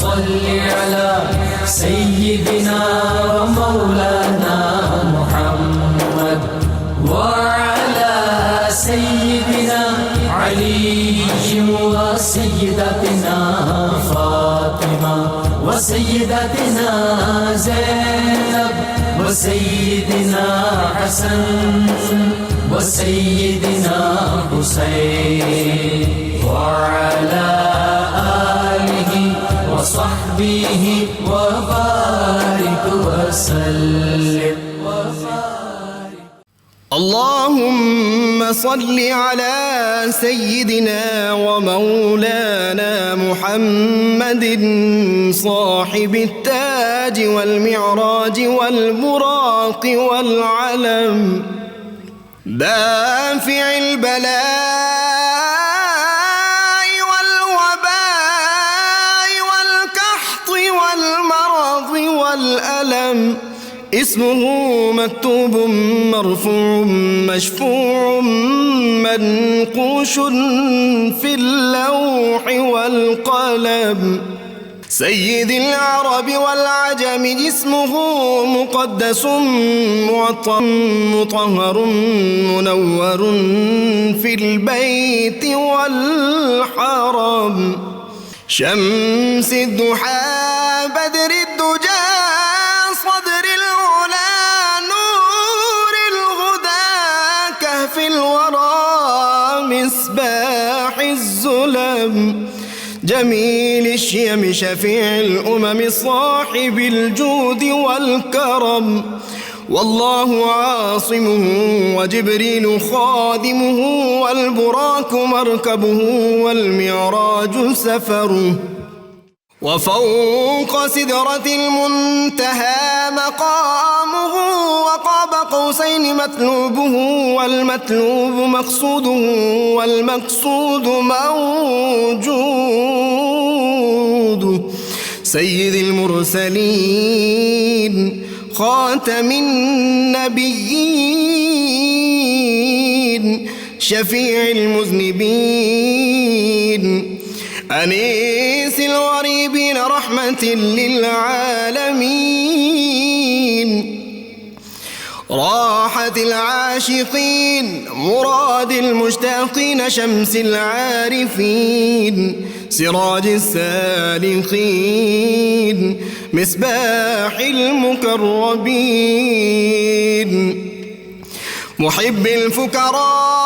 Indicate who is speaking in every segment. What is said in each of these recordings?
Speaker 1: صل على سيدنا ومولانا محمد وعلى سيدنا علي وسيدتنا فاطمة وسيدتنا زينب وسيدنا حسن وسيدنا حسين وعلى آله وصحبه وبارك وسلم.
Speaker 2: اللهم صل على سيدنا ومولانا محمد صاحب التاج والمعراج والبراق والعلم دافع البلاء والوباء والقحط والمرض والألم اسمه مكتوب مرفوع مشفوع منقوش في اللوح والقلم سيد العرب والعجم اسمه مقدس معطر مطهر منور في البيت والحرم شمس الضحى بدر الدجى صدر العلا نور الهدى كهف الورى مصباح الظلم جميل الشيم شفيع الأمم صاحب الجود والكرم والله عاصمه وجبريل خادمه والبراك مركبه والمعراج سفره وفوق سدرة المنتهى مقامه وقاب قوسين مطلوبه والمطلوب مقصوده والمقصود موجود سيد المرسلين خاتم النبيين شفيع المذنبين أنيس الغريبين رحمة للعالمين راحة العاشقين مراد المشتاقين شمس العارفين سراج السالكين مصباح المقربين محب الفقراء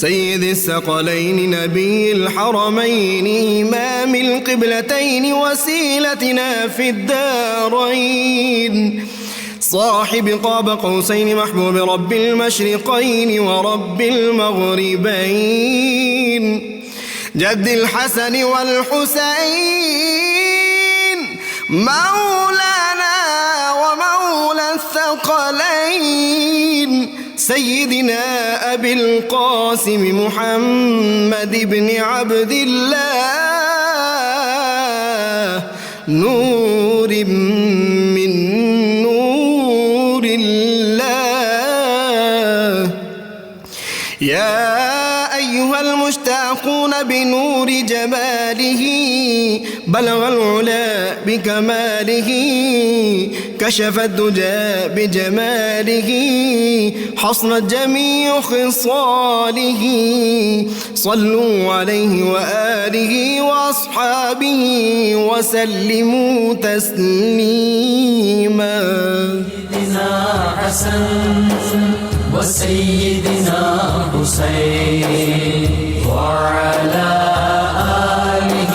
Speaker 2: سيد الثقلين نبي الحرمين إمام القبلتين وسيلتنا في الدارين صاحب قاب قوسين محبوب رب المشرقين ورب المغربين جد الحسن والحسين مولانا ومولى الثقلين سيدنا أبي القاسم محمد بن عبد الله نور من نور الله يا أيها المشتاقون بنور جماله بلغ العلا بكماله كشف الدجى بجماله حصنت جميع خصاله صلوا عليه وآله وأصحابه وسلموا تسليما
Speaker 1: سيدنا حسن وسيدنا حسين وعلى آله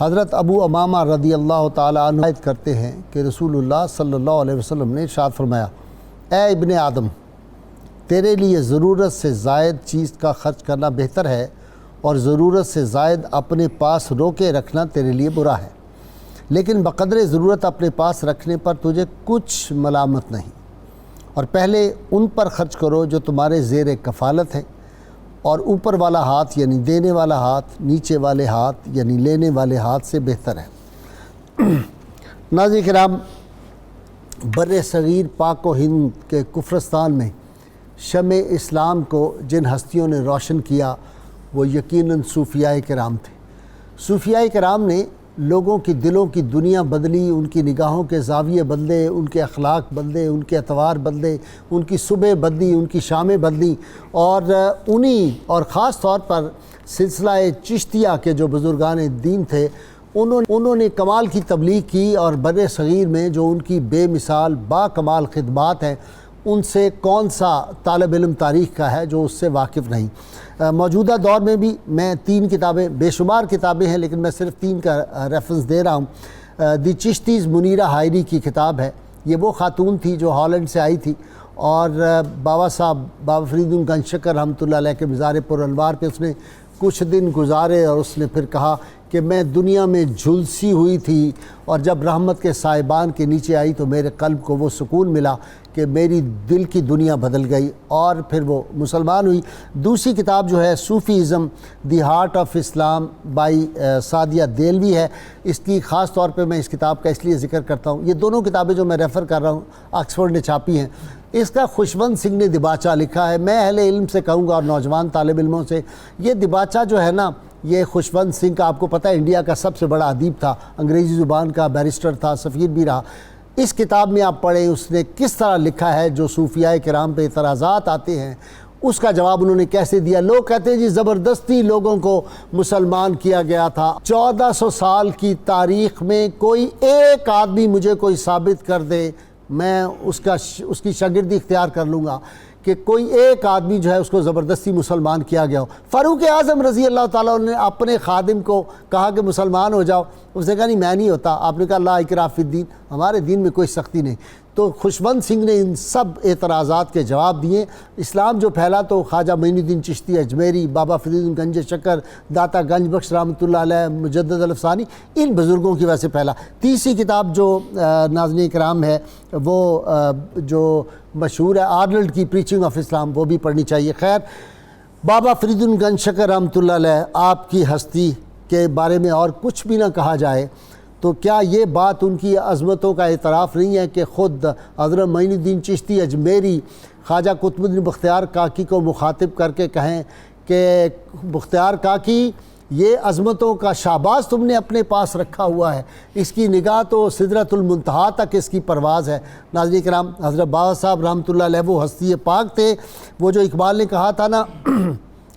Speaker 3: حضرت ابو امامہ رضی اللہ تعالیٰ عنہ روایت کرتے ہیں کہ رسول اللہ صلی اللہ علیہ وسلم نے ارشاد فرمایا، اے ابن آدم، تیرے لیے ضرورت سے زائد چیز کا خرچ کرنا بہتر ہے، اور ضرورت سے زائد اپنے پاس روکے رکھنا تیرے لیے برا ہے، لیکن بقدر ضرورت اپنے پاس رکھنے پر تجھے کچھ ملامت نہیں، اور پہلے ان پر خرچ کرو جو تمہارے زیر کفالت ہیں، اور اوپر والا ہاتھ یعنی دینے والا ہاتھ نیچے والے ہاتھ یعنی لینے والے ہاتھ سے بہتر ہے۔ ناظرین کرام، بر صغیر پاک و ہند کے کفرستان میں شمع اسلام کو جن ہستیوں نے روشن کیا وہ یقیناً صوفیاء کرام تھے۔ صوفیاء کرام نے لوگوں کی دلوں کی دنیا بدلی، ان کی نگاہوں کے زاویے بدلے، ان کے اخلاق بدلے، ان کے اعتبار بدلے، ان کی صبح بدلی، ان کی شامیں بدلی، اور اور خاص طور پر سلسلہ چشتیہ کے جو بزرگان دین تھے انہوں نے کمال کی تبلیغ کی، اور بر صغیر میں جو ان کی بے مثال با کمال خدمات ہیں ان سے کون سا طالب علم تاریخ کا ہے جو اس سے واقف نہیں۔ موجودہ دور میں بھی میں 3 کتابیں، بے شمار کتابیں ہیں لیکن میں صرف 3 کا ریفرنس دے رہا ہوں۔ دی چشتیز منیرہ ہائری کی کتاب ہے، یہ وہ خاتون تھی جو ہالینڈ سے آئی تھی، اور بابا فرید گنج شکر رحمۃ اللہ علیہ کے مزار پر انوار پہ اس نے کچھ دن گزارے، اور اس نے پھر کہا کہ میں دنیا میں جھلسی ہوئی تھی، اور جب رحمت کے سائبان کے نیچے آئی تو میرے قلب کو وہ سکون ملا کہ میری دل کی دنیا بدل گئی، اور پھر وہ مسلمان ہوئی۔ دوسری کتاب جو ہے Sufism the heart of Islam by Saadia Dehlavi ہے، اس کی خاص طور پہ میں اس کتاب کا اس لیے ذکر کرتا ہوں، یہ دونوں کتابیں جو میں ریفر کر رہا ہوں آکسفورڈ نے چھاپی ہیں۔ اس کا خوشونت سنگھ نے دیباچہ لکھا ہے۔ میں اہل علم سے کہوں گا اور نوجوان طالب علموں سے، یہ دیباچہ جو ہے نا، یہ خوشونت سنگھ کا آپ کو پتہ ہے انڈیا کا سب سے بڑا ادیب تھا، انگریزی زبان کا بیرسٹر تھا، سفیر بھی رہا۔ اس کتاب میں آپ پڑھیں اس نے کس طرح لکھا ہے، جو صوفیاء کرام پہ اعتراضات آتے ہیں اس کا جواب انہوں نے کیسے دیا۔ لوگ کہتے ہیں جی زبردستی لوگوں کو مسلمان کیا گیا تھا۔ 1400 سال کی تاریخ میں کوئی ایک آدمی مجھے کوئی ثابت کر دے، میں اس کی شاگردی اختیار کر لوں گا کہ کوئی ایک آدمی جو ہے اس کو زبردستی مسلمان کیا گیا ہو۔ فاروق اعظم رضی اللہ تعالیٰ عنہ نے اپنے خادم کو کہا کہ مسلمان ہو جاؤ، اس نے کہا نہیں میں نہیں ہوتا، آپ نے کہا لا اکراہ فی الدین، ہمارے دین میں کوئی سختی نہیں۔ تو خوشونت سنگھ نے ان سب اعتراضات کے جواب دیے۔ اسلام جو پھیلا تو خواجہ معین الدین چشتی اجمیری، بابا فرید گنج شکر، داتا گنج بخش رحمۃ اللہ علیہ، مجدد الافسانی، ان بزرگوں کی وجہ سے پھیلا۔ تیسری کتاب جو ناظرین کرام ہے وہ جو مشہور ہے آرنلڈ کی پریچنگ آف اسلام، وہ بھی پڑھنی چاہیے۔ خیر، بابا فرید گنج شکر رحمۃ اللہ علیہ، آپ کی ہستی کے بارے میں اور کچھ بھی نہ کہا جائے تو کیا یہ بات ان کی عظمتوں کا اعتراف نہیں ہے کہ خود حضرت معین الدین چشتی اجمیری خواجہ قطب الدین بختیار کاکی کو مخاطب کر کے کہیں کہ بختیار کاکی، یہ عظمتوں کا شہباز تم نے اپنے پاس رکھا ہوا ہے، اس کی نگاہ تو سدرۃ المنتہا تک اس کی پرواز ہے۔ ناظرین کرام، حضرت بابا صاحب رحمۃ اللہ علیہ وہ ہستی پاک تھے، وہ جو اقبال نے کہا تھا نا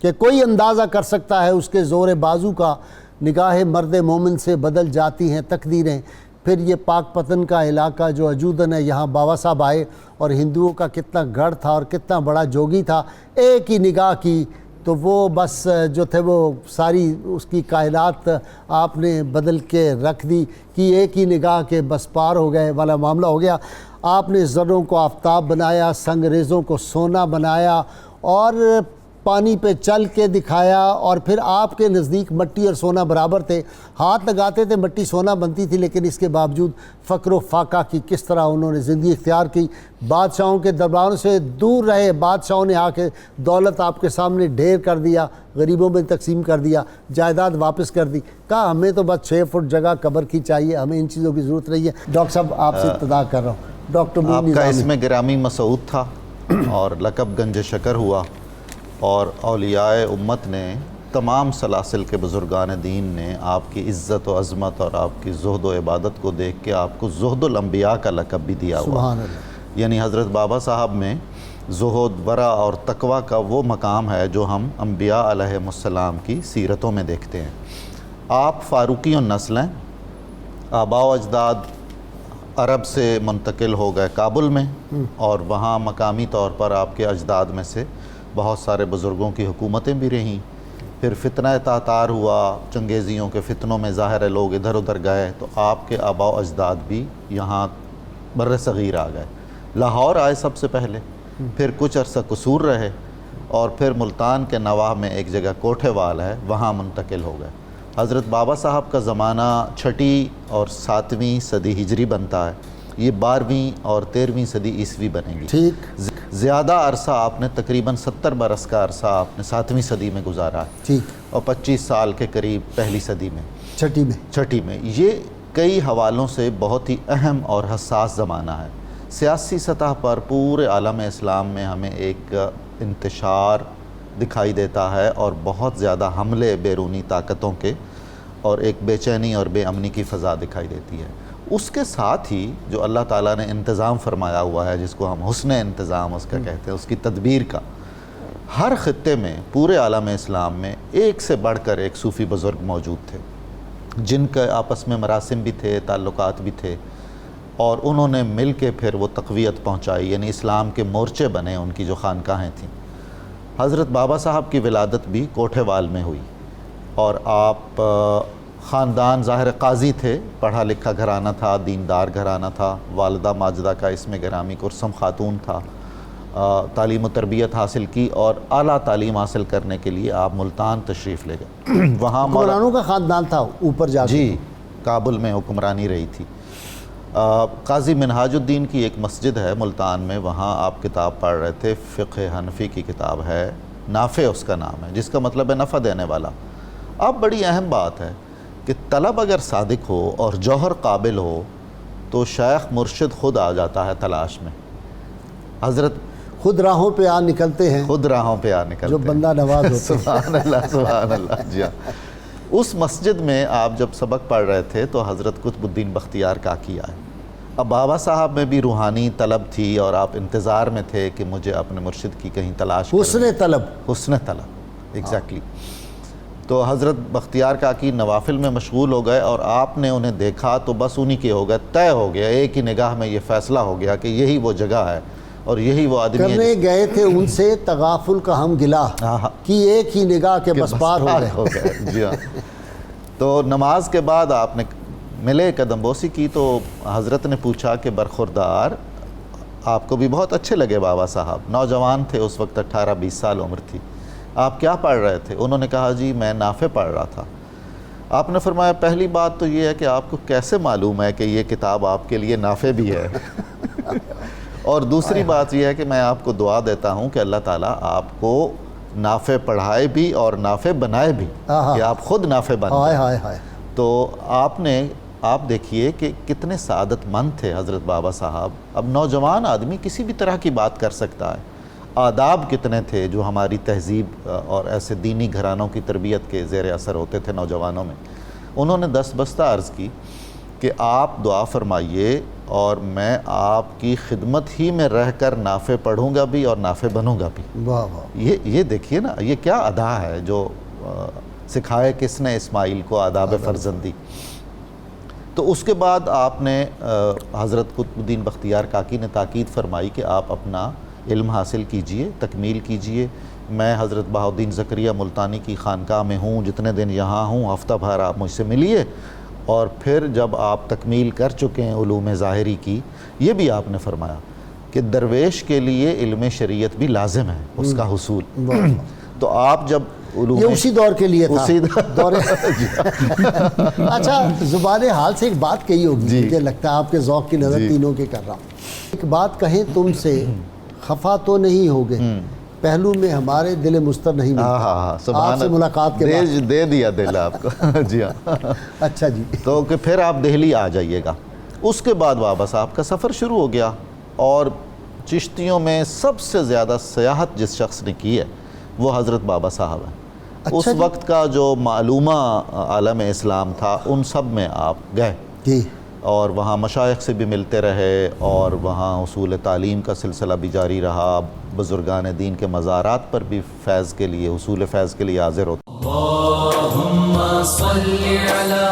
Speaker 3: کہ کوئی اندازہ کر سکتا ہے اس کے زور بازو کا، نگاہ مرد مومن سے بدل جاتی ہیں تقدیریں۔ پھر یہ پاک پتن کا علاقہ جو وجودن ہے، یہاں بابا صاحب آئے اور ہندوؤں کا کتنا گڑھ تھا اور کتنا بڑا جوگی تھا، ایک ہی نگاہ کی تو وہ بس جو تھے وہ ساری اس کی کائنات آپ نے بدل کے رکھ دی کہ ایک ہی نگاہ کے بس پار ہو گئے والا معاملہ ہو گیا۔ آپ نے ذروں کو آفتاب بنایا، سنگ ریزوں کو سونا بنایا، اور پانی پہ چل کے دکھایا، اور پھر آپ کے نزدیک مٹی اور سونا برابر تھے، ہاتھ لگاتے تھے مٹی سونا بنتی تھی، لیکن اس کے باوجود فقر و فاقہ کی کس طرح انہوں نے زندگی اختیار کی، بادشاہوں کے درباروں سے دور رہے، بادشاہوں نے آ کے دولت آپ کے سامنے ڈھیر کر دیا، غریبوں میں تقسیم کر دیا، جائیداد واپس کر دی، کہا ہمیں تو بس 6 فٹ جگہ قبر کی چاہیے، ہمیں ان چیزوں کی ضرورت نہیں ہے۔ ڈاکٹر صاحب آپ سے ابتدا کر رہا ہوں، ڈاکٹر
Speaker 4: آپ کا اس میں گرامی مسعود تھا اور لقب گنج شکر ہوا، اور اولیاء امت نے، تمام سلاسل کے بزرگان دین نے آپ کی عزت و عظمت اور آپ کی زہد و عبادت کو دیکھ کے آپ کو زہد الانبیاء کا لقب بھی دیا ہوا۔
Speaker 3: سبحان اللہ۔
Speaker 4: یعنی حضرت بابا صاحب میں زہد، ورع اور تقوی کا وہ مقام ہے جو ہم انبیاء علیہ السلام کی سیرتوں میں دیکھتے ہیں۔ آپ فاروقی النسل ہیں، آباء و اجداد عرب سے منتقل ہو گئے کابل میں، اور وہاں مقامی طور پر آپ کے اجداد میں سے بہت سارے بزرگوں کی حکومتیں بھی رہیں۔ پھر فتنہ تاتار ہوا، چنگیزیوں کے فتنوں میں ظاہر ہے لوگ ادھر ادھر گئے، تو آپ کے آباء و اجداد بھی یہاں بر صغیر آ گئے۔ لاہور آئے سب سے پہلے، پھر کچھ عرصہ قصور رہے، اور پھر ملتان کے نواح میں ایک جگہ کوٹھے وال ہے، وہاں منتقل ہو گئے۔ حضرت بابا صاحب کا زمانہ 6 اور 7ویں صدی ہجری بنتا ہے، یہ 12ویں اور 13ویں صدی عیسوی بنے گی۔
Speaker 3: ٹھیک،
Speaker 4: زیادہ عرصہ آپ نے تقریباً 70 برس کا عرصہ آپ نے 7ویں صدی میں گزارا ہے،
Speaker 3: ٹھیک،
Speaker 4: اور 25 سال کے قریب پہلی صدی میں،
Speaker 3: 6
Speaker 4: میں۔ یہ کئی حوالوں سے بہت ہی اہم اور حساس زمانہ ہے۔ سیاسی سطح پر پورے عالم اسلام میں ہمیں ایک انتشار دکھائی دیتا ہے، اور بہت زیادہ حملے بیرونی طاقتوں کے، اور ایک بے چینی اور بے امنی کی فضا دکھائی دیتی ہے۔ اس کے ساتھ ہی جو اللہ تعالیٰ نے انتظام فرمایا ہوا ہے، جس کو ہم حسن انتظام اس کا کہتے ہیں، اس کی تدبیر کا، ہر خطے میں پورے عالم اسلام میں ایک سے بڑھ کر ایک صوفی بزرگ موجود تھے، جن کے آپس میں مراسم بھی تھے، تعلقات بھی تھے، اور انہوں نے مل کے پھر وہ تقویت پہنچائی، یعنی اسلام کے مورچے بنے ان کی جو خانقاہیں تھیں۔ حضرت بابا صاحب کی ولادت بھی کوٹھے وال میں ہوئی، اور آپ خاندان ظاہر قاضی تھے، پڑھا لکھا گھرانہ تھا، دیندار گھرانہ تھا، والدہ ماجدہ کا اسم گرامی کرسم خاتون تھا، تعلیم و تربیت حاصل کی، اور اعلیٰ تعلیم حاصل کرنے کے لیے آپ ملتان تشریف لے گئے۔ وہاں
Speaker 3: حکمرانوں کا خاندان تھا اوپر جا کے؟
Speaker 4: جی، کابل میں حکمرانی رہی تھی۔ قاضی منہاج الدین کی ایک مسجد ہے ملتان میں، وہاں آپ کتاب پڑھ رہے تھے، فقہ حنفی کی کتاب ہے، نافع اس کا نام ہے، جس کا مطلب ہے نفع دینے والا۔ اب بڑی اہم بات ہے کہ طلب اگر صادق ہو اور جوہر قابل ہو تو شیخ مرشد خود آ جاتا ہے تلاش میں۔ حضرت
Speaker 3: خود راہوں پہ آ نکلتے ہیں،
Speaker 4: خود راہوں پہ آ نکلتے
Speaker 3: جو بندہ نواز ہوتے ہیں۔
Speaker 4: سبحان اللہ، سبحان اللہ۔ جی ہاں، اس مسجد میں آپ جب سبق پڑھ رہے تھے تو حضرت قطب الدین بختیار کاکی آئے۔ اب بابا صاحب میں بھی روحانی طلب تھی، اور آپ انتظار میں تھے کہ مجھے اپنے مرشد کی کہیں تلاش کریں۔ حسن طلب، ایگزیکٹلی۔ تو حضرت بختیار کاکی نوافل میں مشغول ہو گئے، اور آپ نے انہیں دیکھا تو بس انہی کے ہو گئے، طے ہو گیا، ایک ہی نگاہ میں یہ فیصلہ ہو گیا کہ یہی وہ جگہ ہے اور یہی وہ آدمی ہے۔
Speaker 3: کرنے گئے تھے ان سے تغافل کا ہم گلا، کہ ایک ہی نگاہ کے بس پار ہو گئے۔
Speaker 4: جی ہاں۔ تو نماز کے بعد آپ نے ملے، قدم بوسی کی، تو حضرت نے پوچھا کہ برخوردار، آپ کو بھی بہت اچھے لگے بابا صاحب، نوجوان تھے اس وقت، 18-20 سال عمر تھی، آپ کیا پڑھ رہے تھے؟ انہوں نے کہا جی میں نافع پڑھ رہا تھا۔ آپ نے فرمایا پہلی بات تو یہ ہے کہ آپ کو کیسے معلوم ہے کہ یہ کتاب آپ کے لیے نافع بھی ہے؟ اور دوسری بات یہ ہے کہ میں آپ کو دعا دیتا ہوں کہ اللہ تعالیٰ آپ کو نافع پڑھائے بھی اور نافع بنائے بھی، کہ آپ خود نافع بن جائیں۔ تو آپ دیکھیے کہ کتنے سعادت مند تھے حضرت بابا صاحب۔ اب نوجوان آدمی کسی بھی طرح کی بات کر سکتا ہے، آداب کتنے تھے جو ہماری تہذیب اور ایسے دینی گھرانوں کی تربیت کے زیر اثر ہوتے تھے نوجوانوں میں۔ انہوں نے دست بستہ عرض کی کہ آپ دعا فرمائیے، اور میں آپ کی خدمت ہی میں رہ کر نافع پڑھوں گا بھی اور نافع بنوں گا بھی۔
Speaker 3: واہ واہ،
Speaker 4: یہ دیکھیے نا، یہ کیا ادا ہے جو سکھائے کس نے اسماعیل کو آداب فرزندی۔ تو اس کے بعد آپ نے حضرت قطب الدین بختیار کاکی نے تاکید فرمائی کہ آپ اپنا علم حاصل کیجئے، تکمیل کیجئے۔ میں حضرت بہاؤالدین زکریا ملتانی کی خانقاہ میں ہوں، جتنے دن یہاں ہوں ہفتہ بھر آپ مجھ سے ملیے، اور پھر جب آپ تکمیل کر چکے ہیں علوم ظاہری کی، یہ بھی آپ نے فرمایا کہ درویش کے لیے علم شریعت بھی لازم ہے اس کا حصول۔ تو آپ جب علوم،
Speaker 3: یہ اسی دور کے لیے تھا، دور اچھا، زبان حال سے ایک بات کہی ہوگی، مجھے لگتا ہے آپ کے ذوق کی نظر تینوں کے کر رہا ہوں۔ ایک بات کہیں تم سے، خفا تو نہیں ہوگے، پہلو میں ہمارے دل مستر نہیں ملتا۔ آپ سے ملاقات کے بعد
Speaker 4: دے دیا دل آپ کو۔ جی ہاں۔
Speaker 3: اچھا جی،
Speaker 4: تو کہ پھر آپ دہلی آ جائیے گا۔ اس کے بعد بابا صاحب کا سفر شروع ہو گیا، اور چشتیوں میں سب سے زیادہ سیاحت جس شخص نے کی ہے وہ حضرت بابا صاحب ہیں۔ اس وقت کا جو معلومہ عالم اسلام تھا ان سب میں آپ گئے، اور وہاں مشائخ سے بھی ملتے رہے، اور وہاں اصول تعلیم کا سلسلہ بھی جاری رہا، بزرگان دین کے مزارات پر بھی فیض کے لیے، حصول فیض کے لیے حاضر ہوتے۔
Speaker 1: اللہم صلی علی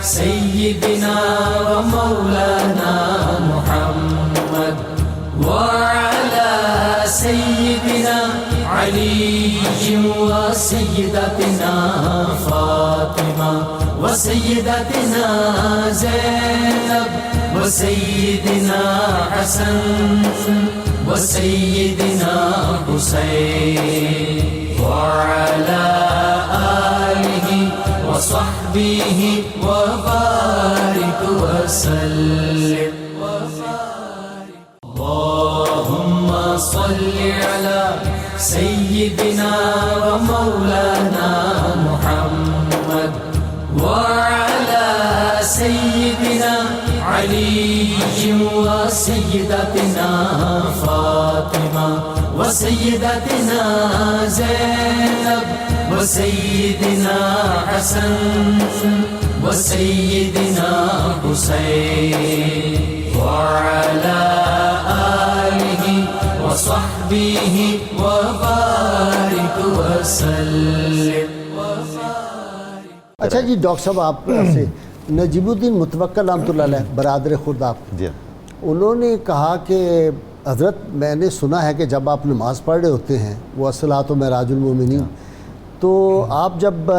Speaker 1: سیدنا و مولانا محمد وعلی سیدنا علی و وسيدتنا فاطمة وسيدتنا زينب وسيدنا حسن وسيدنا حسين وعلى آله وصحبه وبارك وسلم. اللهم صل على سيدنا ومولانا محمد وعلى سيدنا علي وسيدتنا فاطمة وسيدتنا زينب وسيدنا حسن وسيدنا حسين وعلى آله وصحبه وبارك وسلم.
Speaker 3: اچھا جی ڈاکٹر صاحب آپ سے نجیب الدین متوکل رحمۃ اللہ علیہ برادر خود آپ
Speaker 4: جی
Speaker 3: انہوں نے کہا کہ حضرت میں نے سنا ہے کہ جب آپ نماز پڑھ رہے ہوتے ہیں وہ الصلاۃ و معراج المومنین تو آپ جب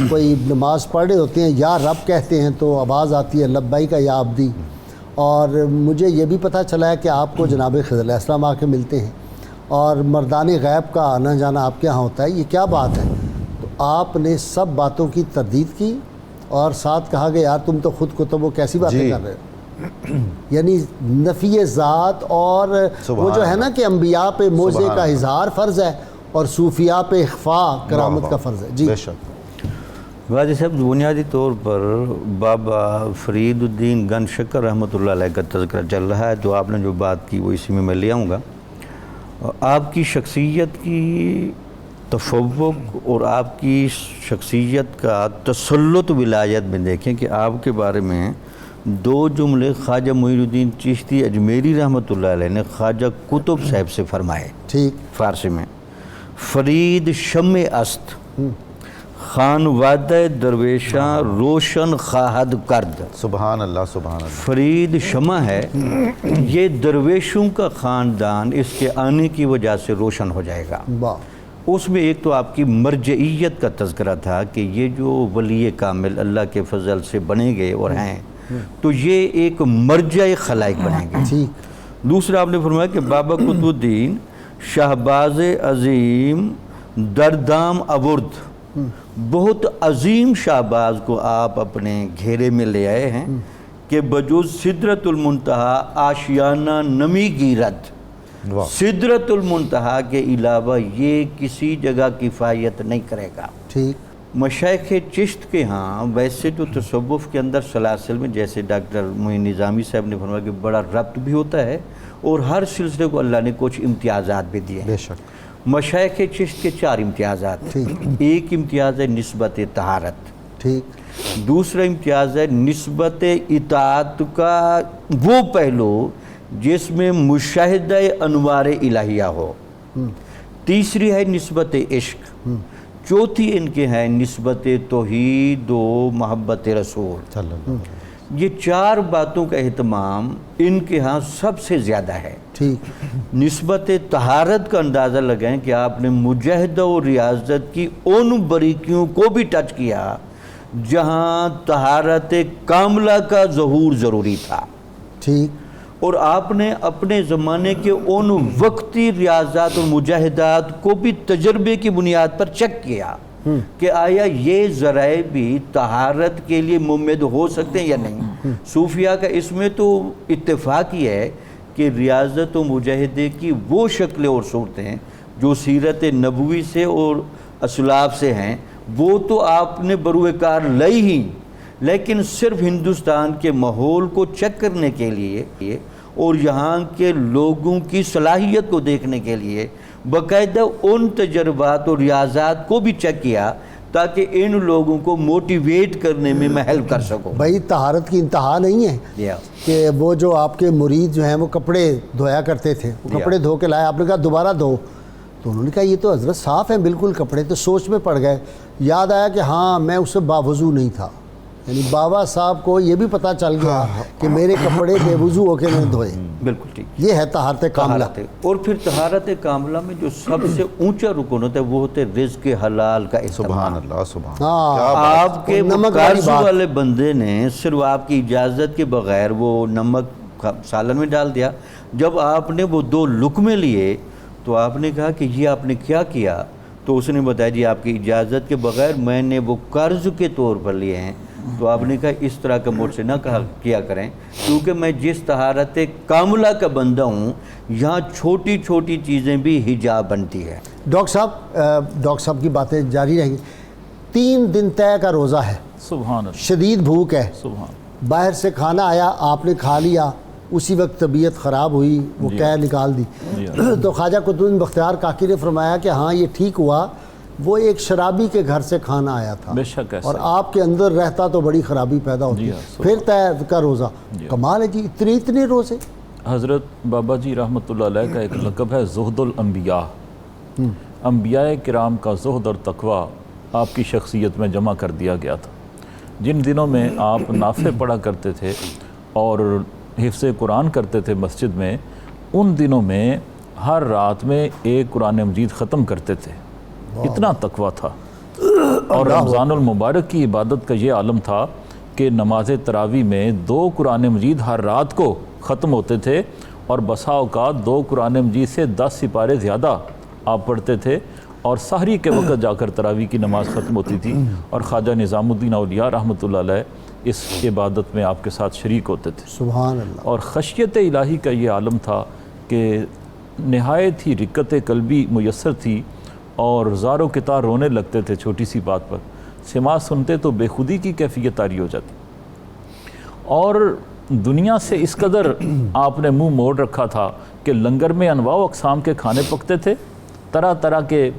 Speaker 3: کوئی نماز پڑھ رہے ہوتے ہیں یا رب کہتے ہیں تو آواز آتی ہے لبیک یا عبدی. اور مجھے یہ بھی پتہ چلا ہے کہ آپ کو جناب خضر علیہ السلام آ کے ملتے ہیں اور مردان غیب کا آنا جانا آپ کے ہاں ہوتا ہے. یہ کیا بات ہے؟ تو آپ نے سب باتوں کی تردید کی اور ساتھ کہا کہ یار تم تو خود کتب و کیسی باتیں کر رہے ہو. یعنی نفی ذات اور وہ جو ہے نا کہ انبیاء پہ موعظے کا اظہار فرض ہے اور صوفیاء پہ اخفاء کرامت کا فرض ہے. جی
Speaker 4: بے شک.
Speaker 5: غازی صاحب بنیادی طور پر بابا فرید الدین گن شکر رحمۃ اللہ علیہ کا تذکرہ چل رہا ہے. تو آپ نے جو بات کی وہ اسی میں لے آؤں گا. آپ کی شخصیت کی تفوق اور آپ کی شخصیت کا تسلط ولایت میں دیکھیں کہ آپ کے بارے میں 2 جملے خواجہ معین الدین چشتی اجمیری رحمۃ اللہ علیہ نے خواجہ قطب صاحب سے فرمائے.
Speaker 3: ٹھیک.
Speaker 5: فارسی میں فرید شمع است خان وعدہ درویشاں روشن خواہد کرد.
Speaker 4: سبحان اللہ سبحان اللہ.
Speaker 5: فرید شمع ہے، یہ درویشوں کا خاندان اس کے آنے کی وجہ سے روشن ہو جائے گا. اس میں ایک تو آپ کی مرجعیت کا تذکرہ تھا کہ یہ جو ولی کامل اللہ کے فضل سے بنے گئے اور ہیں تو یہ ایک مرجع خلائق بنیں گے. دوسرا آپ نے فرمایا کہ بابا قطب الدین شہباز عظیم دردام اورد، بہت عظیم شہباز کو آپ اپنے گھیرے میں لے آئے ہیں کہ بجوز سدرت المنتہا آشیانہ نمی گیرد. سدرت المنتہا کے علاوہ یہ کسی جگہ کفایت نہیں کرے گا. ٹھیک. مشائخ چشت کے ہاں ویسے تو تصوف کے اندر سلاسل میں جیسے ڈاکٹر معین نظامی صاحب نے فرمایا کہ بڑا ربط بھی ہوتا ہے اور ہر سلسلے کو اللہ نے کچھ امتیازات بھی دیے.
Speaker 4: بے شک.
Speaker 5: مشائخ چشت کے 4 امتیازات. ایک امتیاز ہے نسبت طہارت. ٹھیک. دوسرا امتیاز ہے نسبت اطاعت کا وہ پہلو جس میں مشاہدہ انوار الہیہ ہو. تیسری ہے نسبت عشق. چوتھی ان کے ہیں نسبت توحید و محبت رسول. یہ 4 باتوں کا اہتمام ان کے ہاں سب سے زیادہ ہے. ٹھیک. نسبت طہارت کا اندازہ لگائیں کہ آپ نے مجاہدہ و ریاضت کی ان باریکیوں کو بھی ٹچ کیا جہاں طہارت کاملہ کا ظہور ضروری تھا. ٹھیک. اور آپ نے اپنے زمانے کے ان وقتی ریاضات اور مجاہدات کو بھی تجربے کی بنیاد پر چیک کیا کہ آیا یہ ذرائع بھی طہارت کے لیے ممد ہو سکتے ہیں یا نہیں. صوفیاء کا اس میں تو اتفاق ہی ہے کہ ریاضت و مجاہدے کی وہ شکلیں اور صورتیں جو سیرت نبوی سے اور اسلاف سے ہیں وہ تو آپ نے بروئے کار لائی ہی، لیکن صرف ہندوستان کے ماحول کو چیک کرنے کے لیے اور یہاں کے لوگوں کی صلاحیت کو دیکھنے کے لیے باقاعدہ ان تجربات اور ریاضات کو بھی چیک کیا تاکہ ان لوگوں کو موٹیویٹ کرنے میں میں ہیلپ کر سکوں.
Speaker 3: بھائی طہارت کی انتہا نہیں ہے کہ وہ جو آپ کے مرید جو ہیں وہ کپڑے دھویا کرتے تھے، وہ کپڑے دھو کے لائے، آپ نے کہا دوبارہ دھو، تو انہوں نے کہا یہ تو حضرت صاف ہیں بالکل کپڑے. تو سوچ میں پڑ گئے، یاد آیا کہ ہاں میں اس سے باوضو نہیں تھا، یعنی بابا صاحب کو یہ بھی پتہ چل گیا کہ میرے کپڑے بے وضو ہو کے میں نے دھوئے.
Speaker 5: بالکل ٹھیک.
Speaker 3: یہ ہے طہارت کاملہ.
Speaker 5: اور پھر طہارت کاملہ میں جو سب سے اونچا رکن ہوتا ہے وہ ہوتا ہے رزق حلال کا
Speaker 4: سبحان
Speaker 5: استعمال.
Speaker 4: اللہ سبحان اللہ.
Speaker 5: آپ کے قرض والے بندے نے صرف آپ کی اجازت کے بغیر وہ نمک سالن میں ڈال دیا. جب آپ نے وہ 2 لقمے لیے تو آپ نے کہا کہ یہ آپ نے کیا کیا؟ تو اس نے بتایا جی آپ کی اجازت کے بغیر میں نے وہ قرض کے طور پر لیے ہیں. تو آپ نے کہا اس طرح کا مجھ سے نہ کیا کریں کیونکہ میں جس طہارت کاملہ کا بندہ ہوں یہاں چھوٹی چھوٹی چیزیں بھی حجاب بنتی ہے.
Speaker 3: ڈاکٹر صاحب کی باتیں جاری رہیں گی. 3 دن طے کا روزہ ہے,
Speaker 6: سبحان اللہ,
Speaker 3: شدید بھوک ہے,
Speaker 6: سبحان,
Speaker 3: باہر سے کھانا آیا, آپ نے کھا لیا, اسی وقت طبیعت خراب ہوئی, وہ قے نکال دی. تو خواجہ قطب الدین بختیار کاکی نے فرمایا کہ ہاں یہ ٹھیک ہوا, وہ ایک شرابی کے گھر سے کھانا آیا تھا
Speaker 6: بے شک ایسا,
Speaker 3: اور آپ کے اندر رہتا تو بڑی خرابی پیدا ہوتی. پھر طے کا روزہ, کمال ہے جی, اتنے روزے.
Speaker 6: حضرت بابا جی رحمۃ اللہ علیہ کا ایک لقب ہے زہد الانبیاء. انبیاء کرام کا زہد اور تقوی آپ کی شخصیت میں جمع کر دیا گیا تھا. جن دنوں میں آپ نافع پڑھا کرتے تھے اور حفظ قرآن کرتے تھے مسجد میں, ان دنوں میں ہر رات میں ایک قرآن مجید ختم کرتے تھے. اتنا تقوی تھا. اور رمضان المبارک کی عبادت کا یہ عالم تھا کہ نماز تراویح میں 2 قرآن مجید ہر رات کو ختم ہوتے تھے اور بسا اوقات 2 قرآن مجید سے 10 سپارے زیادہ آپ پڑھتے تھے اور سحری کے وقت جا کر تراویح کی نماز ختم ہوتی تھی اور خواجہ نظام الدین اولیاء رحمۃ اللہ علیہ اس عبادت میں آپ کے ساتھ شریک ہوتے تھے.
Speaker 3: سبحان اللہ.
Speaker 6: اور خشیت الہی کا یہ عالم تھا کہ نہایت ہی رقت قلبی میسر تھی اور زار و کتار رونے لگتے تھے چھوٹی سی بات پر. سماع سنتے تو بے خودی کی کیفیت طاری ہو جاتی. اور دنیا سے اس قدر آپ نے منہ موڑ رکھا تھا کہ لنگر میں انواع و اقسام کے کھانے پکتے تھے, طرح طرح کے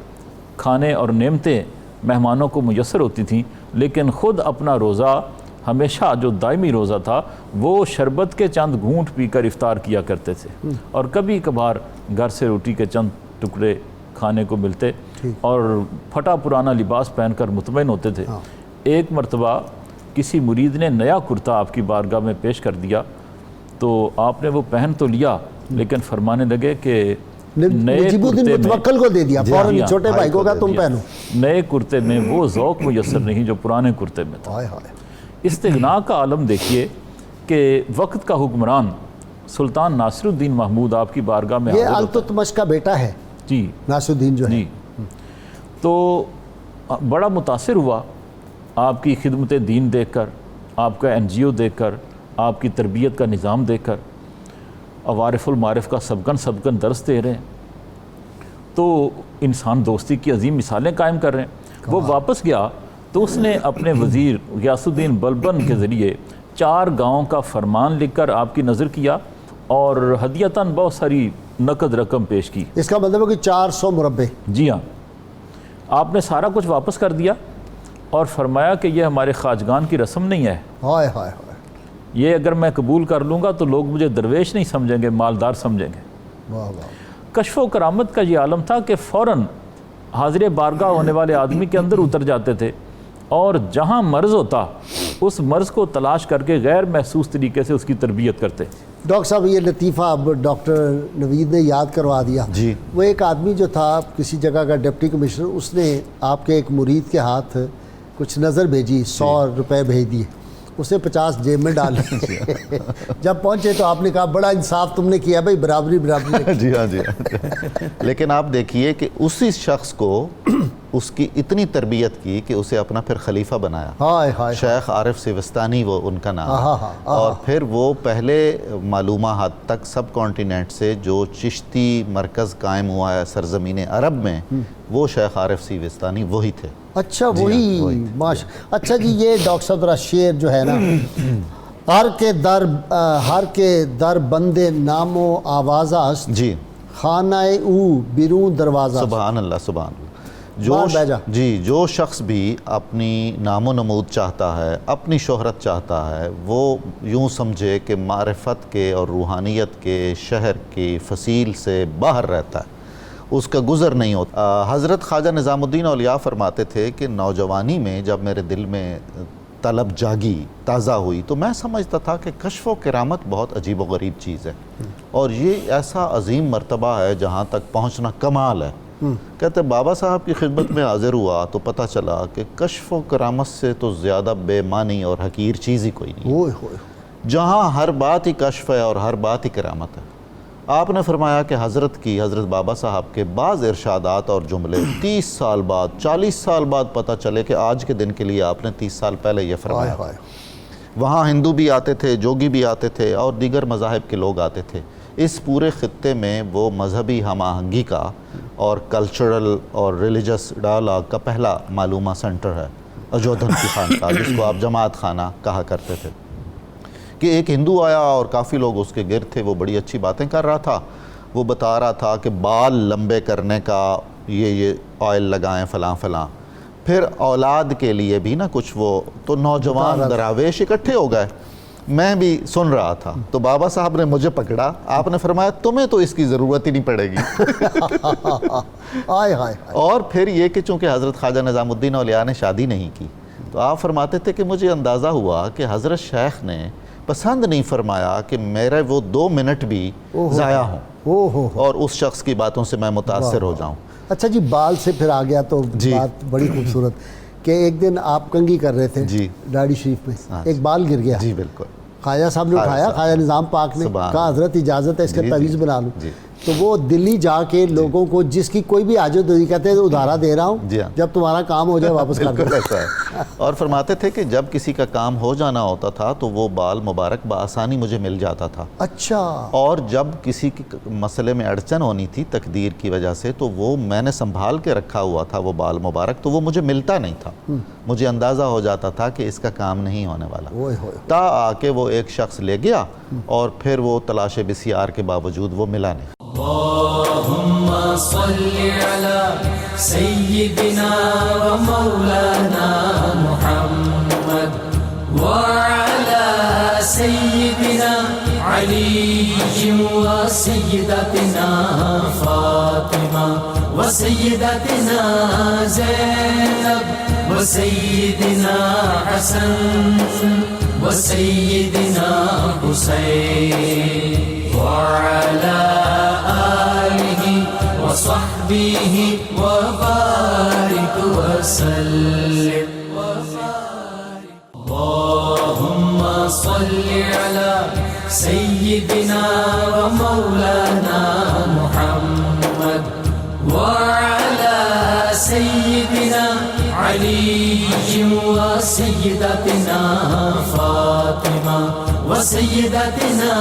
Speaker 6: کھانے اور نعمتیں مہمانوں کو میسر ہوتی تھیں, لیکن خود اپنا روزہ ہمیشہ جو دائمی روزہ تھا وہ شربت کے چند گھونٹ پی کر افطار کیا کرتے تھے اور کبھی کبھار گھر سے روٹی کے چند ٹکڑے کھانے کو ملتے اور پھٹا پرانا لباس پہن کر مطمئن ہوتے تھے. ایک مرتبہ کسی مرید نے نیا کرتا آپ کی بارگاہ میں پیش کر دیا تو آپ نے وہ پہن تو لیا لیکن فرمانے لگے کہ نئے
Speaker 3: متوکل کو دے دیا, فوراً چھوٹے بھائی کو کہا تم پہنو.
Speaker 6: نئے کرتے میں وہ ذوق میسر نہیں جو پرانے کرتے میں تھا. استغنا کا عالم دیکھیے کہ وقت کا حکمران سلطان ناصر الدین محمود آپ کی بارگاہ میں
Speaker 3: یہ التتمش کا بیٹا ہے
Speaker 6: جی,
Speaker 3: ناصر الدین جو ہے,
Speaker 6: تو بڑا متاثر ہوا آپ کی خدمت دین دیکھ کر, آپ کا NGO دیکھ کر, آپ کی تربیت کا نظام دیکھ کر. عوارف المعارف کا سبقن درس دے رہے ہیں تو انسان دوستی کی عظیم مثالیں قائم کر رہے ہیں. وہ واپس گیا تو اس نے اپنے وزیر غیاث الدین بلبن کے ذریعے 4 گاؤں کا فرمان لکھ کر آپ کی نظر کیا اور ہدیتاً بہت ساری نقد رقم پیش کی.
Speaker 3: اس کا مطلب ہے کہ 400 مربع.
Speaker 6: جی ہاں, آپ نے سارا کچھ واپس کر دیا اور فرمایا کہ یہ ہمارے خواجگان کی رسم نہیں ہے.
Speaker 3: ہائے ہائے,
Speaker 6: یہ اگر میں قبول کر لوں گا تو لوگ مجھے درویش نہیں سمجھیں گے, مالدار سمجھیں گے.
Speaker 3: واہ واہ.
Speaker 6: کشف و کرامت کا یہ عالم تھا کہ فوراً حاضر بارگاہ ہونے والے آدمی کے اندر اتر جاتے تھے اور جہاں مرض ہوتا اس مرض کو تلاش کر کے غیر محسوس طریقے سے اس کی تربیت کرتے.
Speaker 3: ڈاکٹر صاحب یہ لطیفہ اب ڈاکٹر نوید نے یاد کروا دیا.
Speaker 4: جی.
Speaker 3: وہ ایک آدمی جو تھا کسی جگہ کا ڈپٹی کمشنر, اس نے آپ کے ایک مرید کے ہاتھ کچھ نظر بھیجی, 100 روپے بھیج دیے, اسے 50 جیب میں ڈال لیے. جب پہنچے تو آپ نے کہا بڑا انصاف تم نے کیا بھائی, برابری.
Speaker 4: جی ہاں, جی ہاں. لیکن آپ دیکھیے کہ اسی شخص کو اس کی اتنی تربیت کی کہ اسے اپنا پھر خلیفہ بنایا. شیخ عارف سیوستانی وہ ان کا نام ہے. اور پھر وہ پہلے معلومہ حد تک سب کانٹیننٹ سے جو چشتی مرکز قائم ہوا ہے سرزمین عرب میں, وہ شیخ عارف سیوستانی وہی تھے.
Speaker 3: اچھا وہی, اچھا جی. یہ ڈاکٹر صاحب ذرا شعر جو ہے نا, ہر کے در بندے نام و آوازہ است,
Speaker 4: جی,
Speaker 3: خانہ او بیرون دروازہ.
Speaker 4: سبحان اللہ, سبحان اللہ. جو شخص بھی اپنی نام و نمود چاہتا ہے, اپنی شہرت چاہتا ہے, وہ یوں سمجھے کہ معرفت کے اور روحانیت کے شہر کی فصیل سے باہر رہتا ہے, اس کا گزر نہیں ہوتا. حضرت خواجہ نظام الدین اولیاء فرماتے تھے کہ نوجوانی میں جب میرے دل میں طلب جاگی، تازہ ہوئی، تو میں سمجھتا تھا کہ کشف و کرامت بہت عجیب و غریب چیز ہے، اور یہ ایسا عظیم مرتبہ ہے جہاں تک پہنچنا کمال ہے۔ کہتے بابا صاحب کی خدمت میں حاضر ہوا تو پتہ چلا کہ کشف و کرامت سے تو زیادہ بے معنی اور حقیر چیز ہی کوئی نہیں، جہاں ہر بات ہی کشف ہے اور ہر بات ہی کرامت ہے۔ آپ نے فرمایا کہ حضرت بابا صاحب کے بعض ارشادات اور جملے 30 سال بعد 40 سال بعد پتہ چلے کہ آج کے دن کے لیے آپ نے 30 سال پہلے یہ فرمایا۔ وہاں ہندو بھی آتے تھے، جوگی بھی آتے تھے، اور دیگر مذاہب کے لوگ آتے تھے۔ اس پورے خطے میں وہ مذہبی ہم آہنگی کا اور کلچرل اور ریلیجس ڈائلاگ کا پہلا معلومہ سنٹر ہے اجودھن کی خانقاہ، جس کو آپ جماعت خانہ کہا کرتے تھے، کہ ایک ہندو آیا اور کافی لوگ اس کے گرد تھے، وہ بڑی اچھی باتیں کر رہا تھا، وہ بتا رہا تھا کہ بال لمبے کرنے کا یہ آئل لگائیں فلاں فلاں، پھر اولاد کے لیے بھی نا کچھ، وہ تو نوجوان دراویش اکٹھے ہو گئے، میں بھی سن رہا تھا، تو بابا صاحب نے مجھے پکڑا، آپ نے فرمایا تمہیں تو اس کی ضرورت ہی نہیں پڑے گی۔ اور پھر یہ کہ چونکہ حضرت خواجہ نظام الدین اولیاء نے شادی نہیں کی، تو آپ فرماتے تھے کہ مجھے اندازہ ہوا کہ حضرت شیخ نے پسند نہیں فرمایا کہ میرے وہ 2 منٹ بھی ضائع ہوں اور اس شخص کی باتوں سے میں متاثر ہو جاؤں۔
Speaker 3: اچھا جی، بال سے پھر آ گیا تو بات بڑی خوبصورت کہ ایک دن آپ کنگھی کر رہے تھے ڈاڑی شریف میں، ایک بال گر گیا،
Speaker 4: جی بالکل،
Speaker 3: خواجہ صاحب نے اٹھایا، خواجہ نظام پاک نے کہا حضرت اجازت ہے اس کا تعویذ بنا لوں، تو وہ دلی جا کے لوگوں کو جس کی کوئی بھی حاجت ہوئی کہتے ہیں ادھارا دے رہا ہوں، جب تمہارا کام ہو جائے واپس کر دو۔
Speaker 4: ایسا ہے، اور فرماتے تھے کہ جب کسی کا کام ہو جانا ہوتا تھا تو وہ بال مبارک بآسانی مجھے مل جاتا تھا،
Speaker 3: اچھا،
Speaker 4: اور جب کسی کی مسئلے میں اڑچن ہونی تھی تقدیر کی وجہ سے تو وہ میں نے سنبھال کے رکھا ہوا تھا وہ بال مبارک، تو وہ مجھے ملتا نہیں تھا، مجھے اندازہ ہو جاتا تھا کہ اس کا کام نہیں ہونے والا، تا آ کے وہ ایک شخص لے گیا اور پھر وہ تلاش بسیار کے باوجود وہ ملا نہیں۔
Speaker 1: اللهم صل على سيدنا ومولانا محمد وعلى سيدنا علي وسيدتنا فاطمة وسيدتنا زينب وسيدنا حسن وسيدنا حسين وعلى آله وصحبه وبارك وسلم اللهم صل على سيدنا ومولانا محمد وعلى سيدنا علي وسيدتنا فاطمة وسيدتنا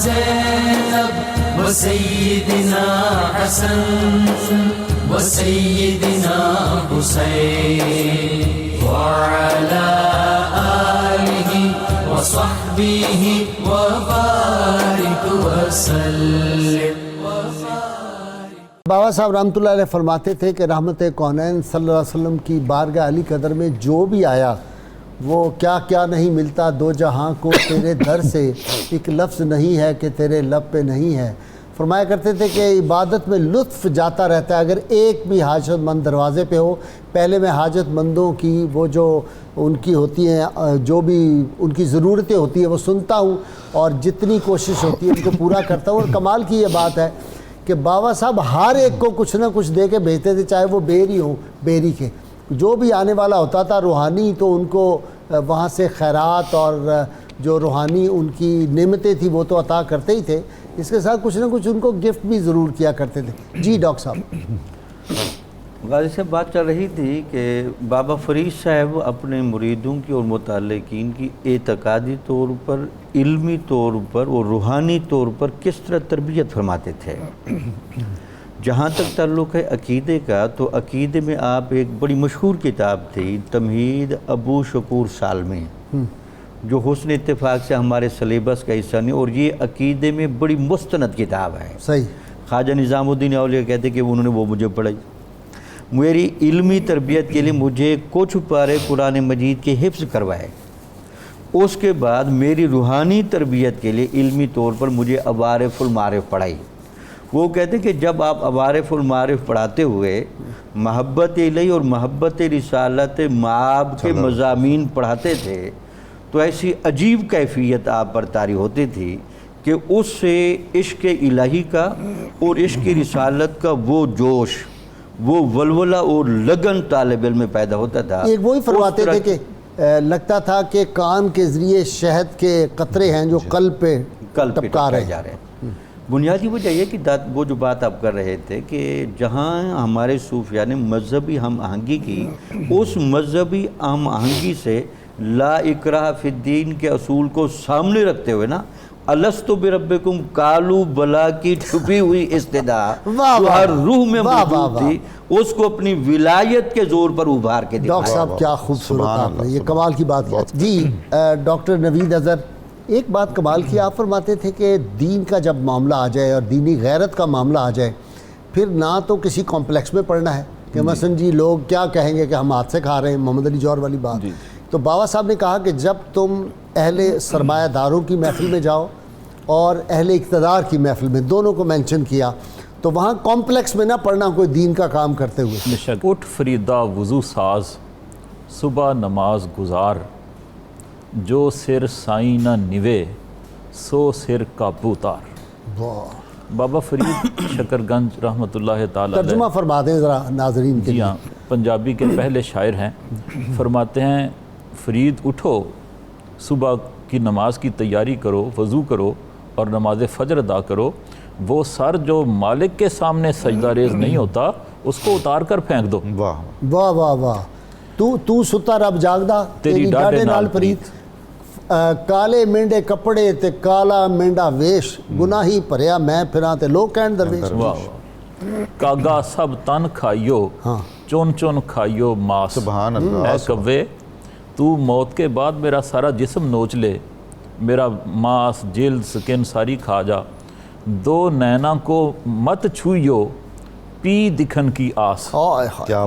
Speaker 1: زينب وسيدنا حسن وسيدنا حسين وعلى آله وصحبه وبارك وسلم۔
Speaker 3: بابا صاحب رحمۃ اللہ علیہ فرماتے تھے کہ رحمت کونین صلی اللہ علیہ وسلم کی بارگاہ علی قدر میں جو بھی آیا وہ کیا کیا نہیں ملتا دو جہاں کو تیرے در سے، ایک لفظ نہیں ہے کہ تیرے لب پہ نہیں ہے۔ فرمایا کرتے تھے کہ عبادت میں لطف جاتا رہتا ہے، اگر ایک بھی حاجت مند دروازے پہ ہو، پہلے میں حاجت مندوں کی وہ جو ان کی ہوتی ہیں، جو بھی ان کی ضرورتیں ہوتی ہیں وہ سنتا ہوں اور جتنی کوشش ہوتی ہے ان کو پورا کرتا ہوں۔ اور کمال کی یہ بات ہے کہ بابا صاحب ہر ایک کو کچھ نہ کچھ دے کے بھیجتے تھے، چاہے وہ بیری ہوں، بیری کے جو بھی آنے والا ہوتا تھا روحانی، تو ان کو وہاں سے خیرات اور جو روحانی ان کی نعمتیں تھیں وہ تو عطا کرتے ہی تھے، اس کے ساتھ کچھ نہ کچھ ان کو گفٹ بھی ضرور کیا کرتے تھے۔ جی ڈاکٹر صاحب،
Speaker 5: غازی صاحب بات چل رہی تھی کہ بابا فرید صاحب اپنے مریدوں کی اور متعلقین کی اعتقادی طور پر، علمی طور پر اور روحانی طور پر کس طرح تربیت فرماتے تھے۔ جہاں تک تعلق ہے عقیدے کا، تو عقیدے میں آپ ایک بڑی مشہور کتاب تھی تمہید ابو شکور سالمی، جو حسن اتفاق سے ہمارے سلیبس کا حصہ نہیں، اور یہ عقیدے میں بڑی مستند کتاب ہے۔
Speaker 3: صحیح،
Speaker 5: خواجہ نظام الدین اولیاء کہتے کہ انہوں نے وہ مجھے پڑھائی، میری علمی تربیت کے لیے مجھے کچھ پارے قرآن مجید کے حفظ کروائے، اس کے بعد میری روحانی تربیت کے لیے علمی طور پر مجھے عوارف المعارف پڑھائی، وہ کہتے ہیں کہ جب آپ عوارف المعارف پڑھاتے ہوئے محبت الہی اور محبت رسالت مآب کے مضامین پڑھاتے تھے تو ایسی عجیب کیفیت آپ پر طاری ہوتی تھی کہ اس سے عشق الہی کا اور عشق رسالت کا وہ جوش، وہ ولولہ اور لگن طالب علم میں پیدا ہوتا تھا.
Speaker 3: ایک وہی فرماتے تھے کہ لگتا تھا کہ کان کے ذریعے شہد کے قطرے ہیں جو قلب پہ ٹپکا رہے
Speaker 5: جا رہے ہیں. بنیادی وجہ یہ کہ وہ جو بات آپ کر رہے تھے کہ جہاں ہمارے صوفیاء نے مذہبی ہم آہنگی کی، اس مذہبی ہم آہنگی سے لا اکراہ فی الدین کے اصول کو سامنے رکھتے ہوئے نا، الستو بربکم قالوا بلا کی چھپی ہوئی استدعا جو ہر روح میں موجود تھی اس کو اپنی ولایت کے زور پر ابھار کے دکھایا.
Speaker 3: ڈاکٹر صاحب کیا خوبصورت آپ نے یہ کمال کی بات کی. جی ڈاکٹر نوید اظہر، ایک بات کمال کی، آپ فرماتے تھے کہ دین کا جب معاملہ آ جائے اور دینی غیرت کا معاملہ آ جائے پھر نہ تو کسی کمپلیکس میں پڑھنا ہے کہ مثلا جی لوگ کیا کہیں گے کہ ہم ہاتھ سے کھا رہے ہیں، محمد علی جوہر والی بات. تو بابا صاحب نے کہا کہ جب تم اہل سرمایہ داروں کی محفل میں جاؤ اور اہل اقتدار کی محفل میں، دونوں کو مینشن کیا، تو وہاں کمپلیکس میں نہ پڑھنا کوئی دین کا کام کرتے ہوئے.
Speaker 6: اٹھ فریدا وضو ساز صبح نماز گزار، جو سر سائیں نہ نوے سو سر کابو تار. بابا فرید شکر گنج رحمۃ اللہ تعالی
Speaker 3: ترجمہ فرما دیں ذرا ناظرین کے.
Speaker 6: جی ہاں، پنجابی کے پہلے شاعر ہیں. فرماتے ہیں فرید اٹھو، صبح کی نماز کی تیاری کرو، وضو کرو اور نماز فجر ادا کرو. وہ سر جو مالک کے سامنے سجدہ ریز نہیں ہوتا اس کو اتار کر پھینک دو.
Speaker 4: واہ
Speaker 3: واہ واہ واہ. تو ستا رب جاگدا تیری ڈاڈے نال پریت، کالے مینڈے کپڑے تے کالا مینڈا ویش، گناہی بھریا میں پھراں تے لوگ کہن درویش.
Speaker 6: کاگا سب تن کھائیو چون چون کھائیو ماس.
Speaker 4: سبحان اللہ.
Speaker 6: اے کوے تو موت کے بعد میرا سارا جسم نوچ لے، میرا ماس جلد سکن ساری کھا جا. دو نینا کو مت چھوئیو پی دکھن کی آس،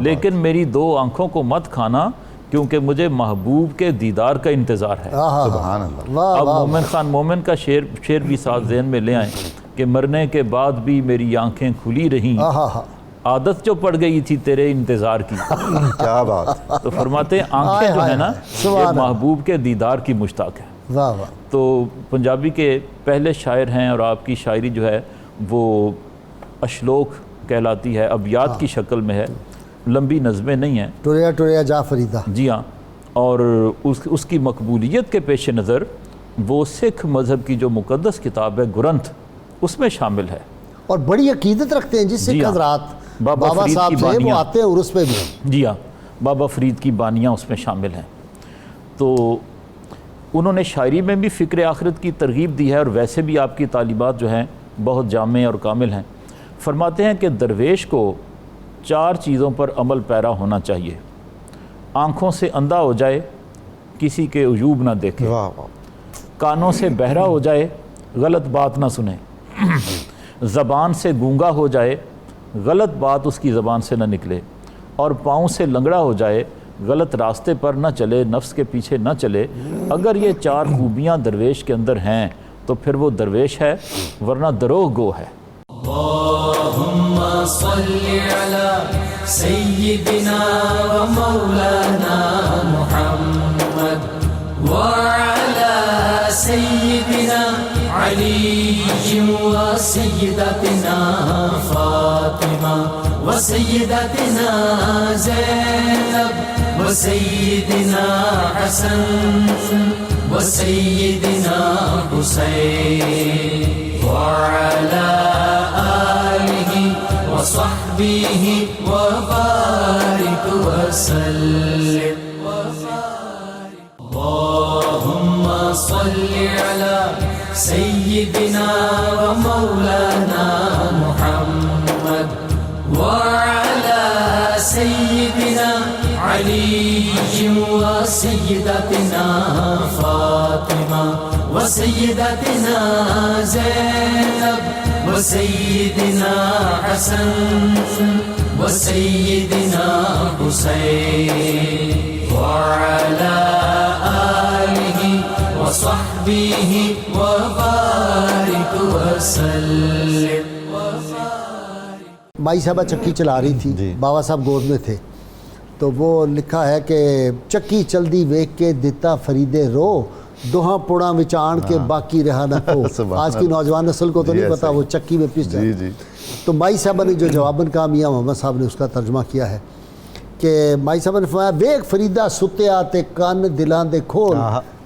Speaker 6: لیکن میری دو آنکھوں کو مت کھانا کیونکہ مجھے محبوب کے دیدار کا انتظار ہے.
Speaker 4: سبحان اللہ.
Speaker 6: اب مومن خان مومن کا شعر بھی ساتھ ذہن میں لے آئیں کہ مرنے کے بعد بھی میری آنکھیں کھلی رہیں، عادت جو پڑ گئی تھی تیرے انتظار کی.
Speaker 4: کیا بات.
Speaker 6: تو فرماتے ہیں آنکھیں جو ہے نا یہ محبوب کے دیدار کی مشتاق ہے. تو پنجابی کے پہلے شاعر ہیں اور آپ کی شاعری جو ہے وہ اشلوک کہلاتی ہے، ابیات کی شکل میں ہے، لمبی نظمیں نہیں ہیں.
Speaker 3: ٹوریا ٹوریا جا فریدہ.
Speaker 6: جی ہاں، اور اس کی مقبولیت کے پیش نظر وہ سکھ مذہب کی جو مقدس کتاب ہے گرنتھ اس میں شامل ہے. اور
Speaker 3: بڑی عقیدت رکھتے ہیں جس سکھ حضرات بابا صاحب سے وہ آتے ہیں عرس پہ بھی.
Speaker 6: جی ہاں، بابا فرید کی بانیاں اس میں شامل ہیں. تو انہوں نے شاعری میں بھی فکر آخرت کی ترغیب دی ہے اور ویسے بھی آپ کی تعلیمات جو ہیں بہت جامع اور کامل ہیں. فرماتے ہیں کہ درویش کو 4 چیزوں پر عمل پیرا ہونا چاہیے. آنکھوں سے اندھا ہو جائے، کسی کے عیوب نہ دیکھے. کانوں سے بہرا ہو جائے، غلط بات نہ سنے. زبان سے گونگا ہو جائے، غلط بات اس کی زبان سے نہ نکلے. اور پاؤں سے لنگڑا ہو جائے، غلط راستے پر نہ چلے، نفس کے پیچھے نہ چلے. اگر یہ 4 خوبیاں درویش کے اندر ہیں تو پھر وہ درویش ہے، ورنہ دروغ گو ہے.
Speaker 1: اللہم صلی علی سیدنا و مولانا محمد وعلی سیدنا علی و سیدتنا فاطمہ و سیدتنا زینب و سیدنا حسن و سیدنا حسین وعلی وصحبه وبارك وسلم. اللهم صل على سيدنا ومولانا محمد وعلى سيدنا علي وسيدتنا فاطمة وسيدتنا زينب وسيدنا حسن وسيدنا حسين وعلى آله وصحبه وبارك وسلم.
Speaker 3: مائی صاحبہ چکی چلا رہی تھی،
Speaker 4: جی۔
Speaker 3: بابا صاحب گود میں تھے، تو وہ لکھا ہے کہ چکی چلدی ویک کے دتا فریدے رو، دوہاں پوڑاں وچ آن کے باقی رہا نہ کو۔ آج کی نوجوان نسل کو تو نہیں پتا وہ چکی میں پس جائے۔
Speaker 4: جی۔
Speaker 3: تو مائی صاحبہ نے جو جواباً کہا، میاں محمد صاحب نے اس کا ترجمہ کیا ہے کہ مائی صاحب نے فرمایا ویک فریدا ستیا تے کان دلاں دے کھول،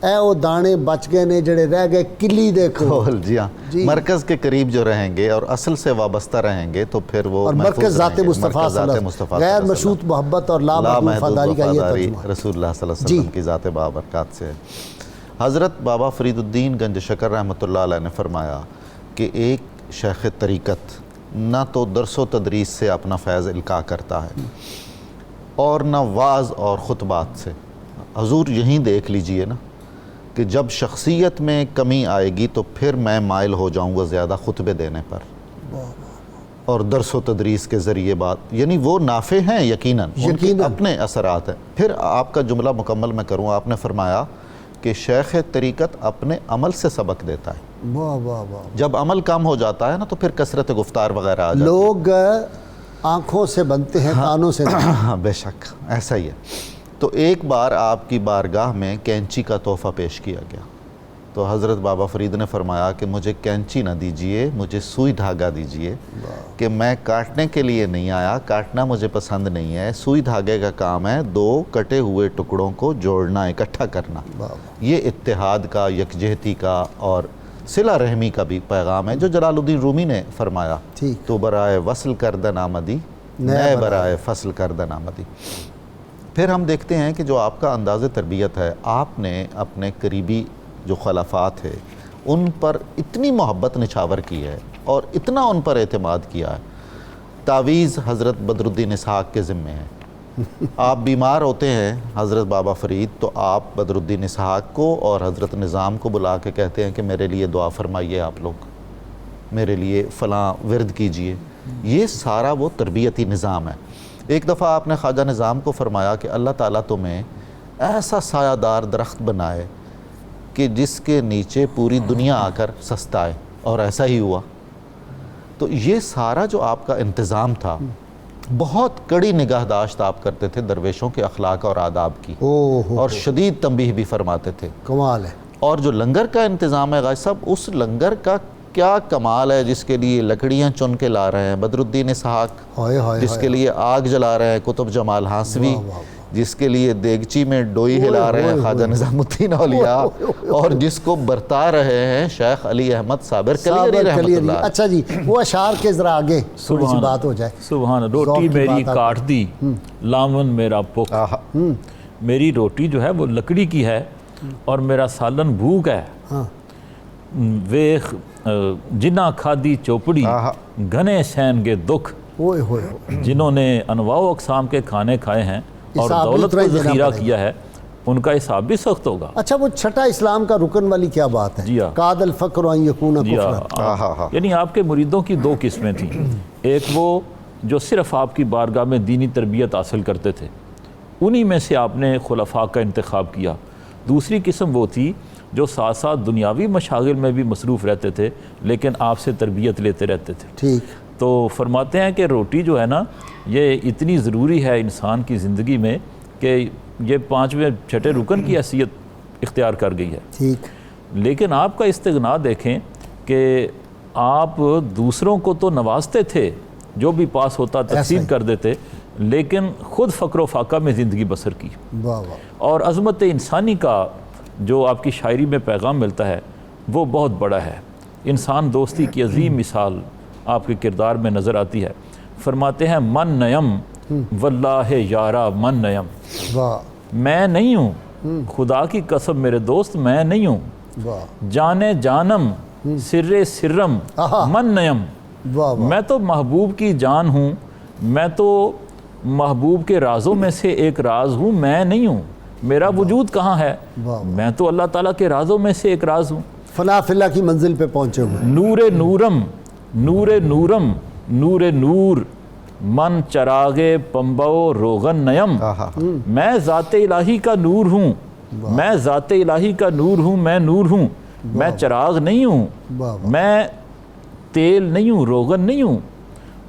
Speaker 3: اے او دانے بچ گئے نے جڑے رہ گئے کلی دے کھول۔
Speaker 4: جی ہاں، مرکز کے قریب جو رہیں گے اور اصل سے وابستہ رہیں گے تو پھر وہ
Speaker 3: اور مرکز ذات مصطفیٰ صلی اللہ علیہ وسلم، غیر مشروط محبت اور لامحدود وفاداری کا یہ ترجمہ
Speaker 4: رسول اللہ صلی اللہ علیہ وسلم کی ذات بابرکات سے ہے۔ حضرت بابا فرید الدین گنج شکر رحمۃ اللہ علیہ نے فرمایا کہ ایک شیخ طریقت نہ تو درس و تدریس سے اپنا فیض القاء کرتا ہے اور نہ وعظ اور خطبات سے۔ حضور یہیں دیکھ لیجئے نا کہ جب شخصیت میں کمی آئے گی تو پھر میں مائل ہو جاؤں گا زیادہ خطبے دینے پر اور درس و تدریس کے ذریعے بات، یعنی وہ نافع ہیں یقیناً، ان کے اپنے اثرات ہیں۔ پھر آپ کا جملہ مکمل میں کروں، آپ نے فرمایا کہ شیخ طریقت اپنے عمل سے سبق دیتا ہے۔
Speaker 3: واہ واہ واہ۔
Speaker 4: جب عمل کم ہو جاتا ہے نا تو پھر کثرت گفتار وغیرہ آ جاتی ہے۔
Speaker 3: لوگ آنکھوں سے بنتے ہیں کانوں سے
Speaker 4: ہاں بے شک ایسا ہی ہے۔ تو ایک بار آپ کی بارگاہ میں کینچی کا تحفہ پیش کیا گیا تو حضرت بابا فرید نے فرمایا کہ مجھے کینچی نہ دیجئے، مجھے سوئی دھاگا دیجئے، کہ میں کاٹنے کے لیے نہیں آیا، کاٹنا مجھے پسند نہیں ہے، سوئی دھاگے کا کام ہے دو کٹے ہوئے ٹکڑوں کو جوڑنا، اکٹھا کرنا۔ یہ اتحاد کا، یکجہتی کا اور صلہ رحمی کا بھی پیغام ہے جو جلال الدین رومی نے فرمایا، تو برائے وصل کردن آمدی، نئے برائے فصل کردن آمدی۔ پھر ہم دیکھتے ہیں کہ جو آپ کا انداز تربیت ہے، آپ نے اپنے قریبی جو خلافات ہے ان پر اتنی محبت نچھاور کی ہے اور اتنا ان پر اعتماد کیا ہے۔ تعویذ حضرت بدر الدین اسحاق کے ذمے ہے۔ آپ بیمار ہوتے ہیں حضرت بابا فرید تو آپ بدر الدین اسحاق کو اور حضرت نظام کو بلا کے کہتے ہیں کہ میرے لیے دعا فرمائیے، آپ لوگ میرے لیے فلاں ورد کیجئے۔ یہ سارا وہ تربیتی نظام ہے۔ ایک دفعہ آپ نے خواجہ نظام کو فرمایا کہ اللہ تعالیٰ تمہیں ایسا سایہ دار درخت بنائے کہ جس کے نیچے پوری دنیا آ کر سستائے، اور ایسا ہی ہوا۔ تو یہ سارا جو آپ کا انتظام تھا، بہت کڑی نگہداشت آپ کرتے تھے درویشوں کے اخلاق اور آداب کی، اور شدید تنبیہ بھی فرماتے تھے۔
Speaker 3: کمال ہے۔
Speaker 4: اور جو لنگر کا انتظام ہے غازی صاحب، اس لنگر کا کیا کمال ہے جس کے لیے لکڑیاں چن کے لا رہے ہیں بدر الدین اسحاق، جس کے لیے آگ جلا رہے ہیں کتب جمال ہانسوی، جس کے لیے دیگچی میں ڈوئی ہلا رہے ہیں خواجہ نظام الدین اولیاء، اور جس کو برتا رہے ہیں شیخ علی احمد صابر کلیری رحمۃ اللہ۔
Speaker 3: اچھا جی، وہ اشعار کے ذرا آگے تھوڑی سی بات ہو جائے۔
Speaker 6: سبحان، روٹی میری کاٹ دی لامن میرا پک، میری روٹی جو ہے وہ لکڑی کی ہے اور میرا سالن بھوک ہے۔ ویخ جنہ کھادی چوپڑی گھنے سین گے دکھ، جنہوں نے انواع و اقسام کے کھانے کھائے ہیں اور دولت کو ذخیرہ کیا ہے، ان کا حساب بھی سخت ہوگا۔
Speaker 3: اچھا، وہ چھٹا اسلام کا رکن والی کیا بات ہے؟
Speaker 6: جی ہاں،
Speaker 3: قاد الفقر ان یکون
Speaker 6: کفرا، یعنی آپ کے مریدوں کی دو قسمیں تھیں۔ ایک وہ جو صرف آپ کی بارگاہ میں دینی تربیت حاصل کرتے تھے، انہی میں سے آپ نے خلفاء کا انتخاب کیا۔ دوسری قسم وہ تھی جو ساتھ ساتھ دنیاوی مشاغل میں بھی مصروف رہتے تھے لیکن آپ سے تربیت لیتے رہتے تھے۔
Speaker 3: ٹھیک۔
Speaker 6: تو فرماتے ہیں کہ روٹی جو ہے نا، یہ اتنی ضروری ہے انسان کی زندگی میں کہ یہ 5ویں چھٹے رکن کی حیثیت اختیار کر گئی ہے۔
Speaker 3: ٹھیک۔
Speaker 6: لیکن آپ کا استغنا دیکھیں کہ آپ دوسروں کو تو نوازتے تھے، جو بھی پاس ہوتا تقسیم کر دیتے، لیکن خود فقر و فاقہ میں زندگی بسر کی۔ اور عظمت انسانی کا جو آپ کی شاعری میں پیغام ملتا ہے وہ بہت بڑا ہے۔ انسان دوستی کی عظیم مثال آپ کے کردار میں نظر آتی ہے۔ فرماتے ہیں من نیم واللہ یارا من نیم، میں نہیں ہوں، خدا کی قسم میرے دوست میں نہیں ہوں، جانے جانم سر سرم من نیم، میں تو محبوب کی جان ہوں، میں تو محبوب کے رازوں میں سے ایک راز ہوں، میں نہیں ہوں، میرا وجود کہاں ہے، میں تو اللہ تعالیٰ کے رازوں میں سے ایک راز ہوں۔
Speaker 3: فنا فلا کی منزل پہ پہنچے ہوئے۔
Speaker 6: نور نورم نور نورم نور نور من چراغ پنبو روغن نیم، میں ذات الہی کا نور ہوں، میں ذات الہی کا نور ہوں، میں نور ہوں، میں چراغ نہیں ہوں، میں تیل نہیں ہوں، روغن نہیں ہوں،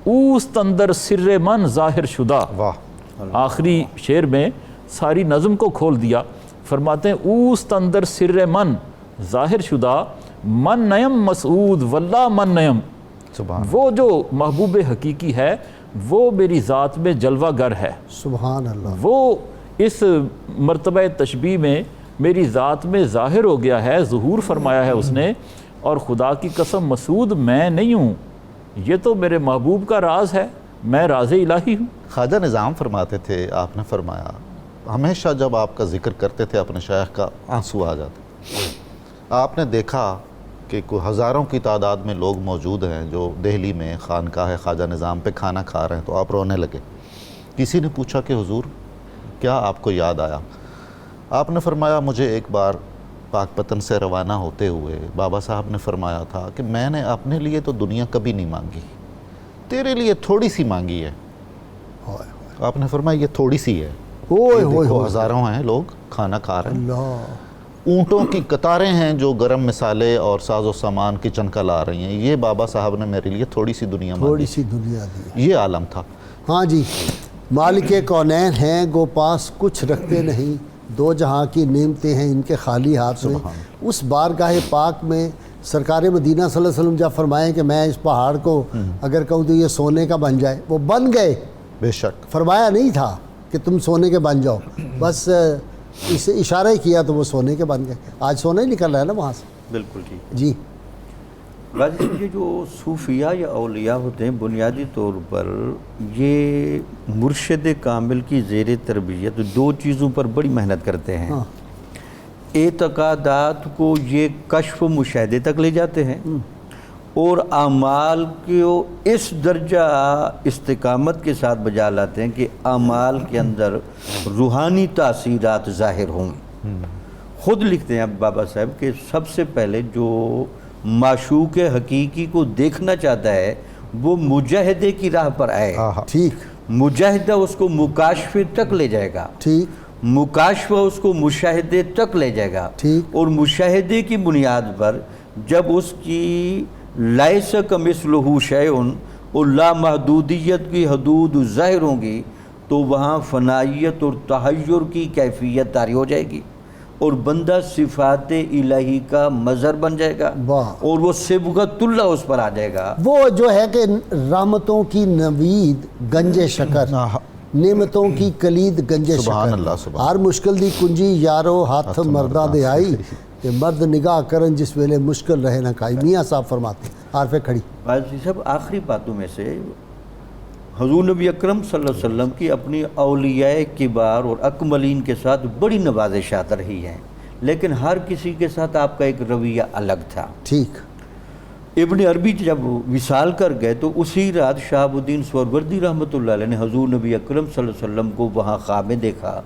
Speaker 6: اوست اندر سر من ظاہر شدہ.
Speaker 4: واہ.
Speaker 6: آخری شعر میں ساری نظم کو کھول دیا. فرماتے ہیں اوست اندر سر من ظاہر شدہ، من نیم مسعود واللہ من نیم.
Speaker 4: سبحان.
Speaker 6: وہ جو محبوب حقیقی ہے وہ میری ذات میں جلوہ گر ہے.
Speaker 3: سبحان اللہ.
Speaker 6: وہ اس مرتبہ تشبیہ میں میری ذات میں ظاہر ہو گیا ہے، ظہور فرمایا ہے اس نے. اور خدا کی قسم مسعود میں نہیں ہوں، یہ تو میرے محبوب کا راز ہے، میں راز الہی ہوں.
Speaker 4: خواجہ نظام فرماتے تھے، آپ نے فرمایا ہمیشہ جب آپ کا ذکر کرتے تھے اپنے شیخ کا آنسو آ جاتے. آپ نے دیکھا کہ کوئی ہزاروں کی تعداد میں لوگ موجود ہیں جو دہلی میں خانقاہ خواجہ نظام پہ کھانا کھا رہے ہیں، تو آپ رونے لگے. کسی نے پوچھا کہ حضور کیا آپ کو یاد آیا؟ آپ نے فرمایا مجھے ایک بار پاک پتن سے روانہ ہوتے ہوئے بابا صاحب نے فرمایا تھا کہ میں نے اپنے لیے تو دنیا کبھی نہیں مانگی، تیرے لیے تھوڑی سی مانگی ہے. آپ نے فرمایا یہ تھوڑی سی ہے. دیکھو ہزاروں ہیں لوگ کھانا کھا رہے ہیں، اونٹوں کی قطاریں ہیں جو گرم مسالے اور ساز و سامان کچن کا لا رہی ہیں. یہ بابا صاحب نے میرے لیے تھوڑی سی دنیا مانگی،
Speaker 3: تھوڑی سی دنیا دی.
Speaker 4: یہ عالم تھا.
Speaker 3: ہاں جی. مالک کونین ہیں گو پاس کچھ رکھتے نہیں، دو جہاں کی نعمتیں ہیں ان کے خالی ہاتھ میں. اس بارگاہ پاک میں سرکار مدینہ صلی اللہ علیہ وسلم جب فرمائیں کہ میں اس پہاڑ کو اگر کہوں تو یہ سونے کا بن جائے، وہ بن گئے.
Speaker 4: بے شک
Speaker 3: فرمایا نہیں تھا کہ تم سونے کے بن جاؤ، بس اسے اشارہ ہی کیا تو وہ سونے کے بن گئے. آج سونا ہی نکل رہا ہے نا وہاں سے.
Speaker 5: بالکل ٹھیک.
Speaker 3: جی.
Speaker 5: غازی صاحب، یہ جو صوفیاء یا اولیاء ہوتے ہیں بنیادی طور پر یہ مرشد کامل کی زیر تربیت دو چیزوں پر بڑی محنت کرتے ہیں. اعتقادات کو یہ کشف و مشاہدے تک لے جاتے ہیں اور اعمال کو اس درجہ استقامت کے ساتھ بجا لاتے ہیں کہ اعمال کے اندر روحانی تاثیرات ظاہر ہوں. خود لکھتے ہیں بابا صاحب کہ سب سے پہلے جو معشوق حقیقی کو دیکھنا چاہتا ہے وہ مجاہدے کی راہ پر آئے.
Speaker 3: ٹھیک.
Speaker 5: مجاہدہ اس کو مکاشفے تک لے جائے گا.
Speaker 3: ٹھیک.
Speaker 5: مکاشفہ اس کو مشاہدے تک لے جائے گا.
Speaker 3: ٹھیک.
Speaker 5: اور مشاہدے کی بنیاد پر جب اس کی لیس کمثلہ شیء اور لامحدودیت کی حدود ظاہر ہوں گی تو وہاں فنائیت اور تحیر کی کیفیت طاری ہو جائے گی اور بندہ صفات الہی کا مظہر بن جائے گا اور وہ صبغت اللہ اس پر آ جائے گا.
Speaker 3: وہ جو ہے کہ رحمتوں کی نوید گنج شکر، نعمتوں کی کلید گنج شکر، ہر مشکل دی کنجی یارو ہاتھ مردہ دے آئی کہ مرد نگاہ کرن جس ویلے مشکل رہے نہ کھائی. میاں صاحب فرماتے ہیں عارف کھڑی.
Speaker 5: غازی صاحب، آخری باتوں میں سے حضور نبی اکرم صلی اللہ علیہ وسلم کی اپنی اولیاء کبار اور اکملین کے ساتھ بڑی نوازشات رہی ہیں، لیکن ہر کسی کے ساتھ آپ کا ایک رویہ الگ تھا.
Speaker 3: ٹھیک.
Speaker 5: ابن عربی جب وصال کر گئے تو اسی رات شہاب الدین سہروردی رحمۃ اللہ علیہ نے حضور نبی اکرم صلی اللہ علیہ وسلم کو وہاں خواب میں دیکھا.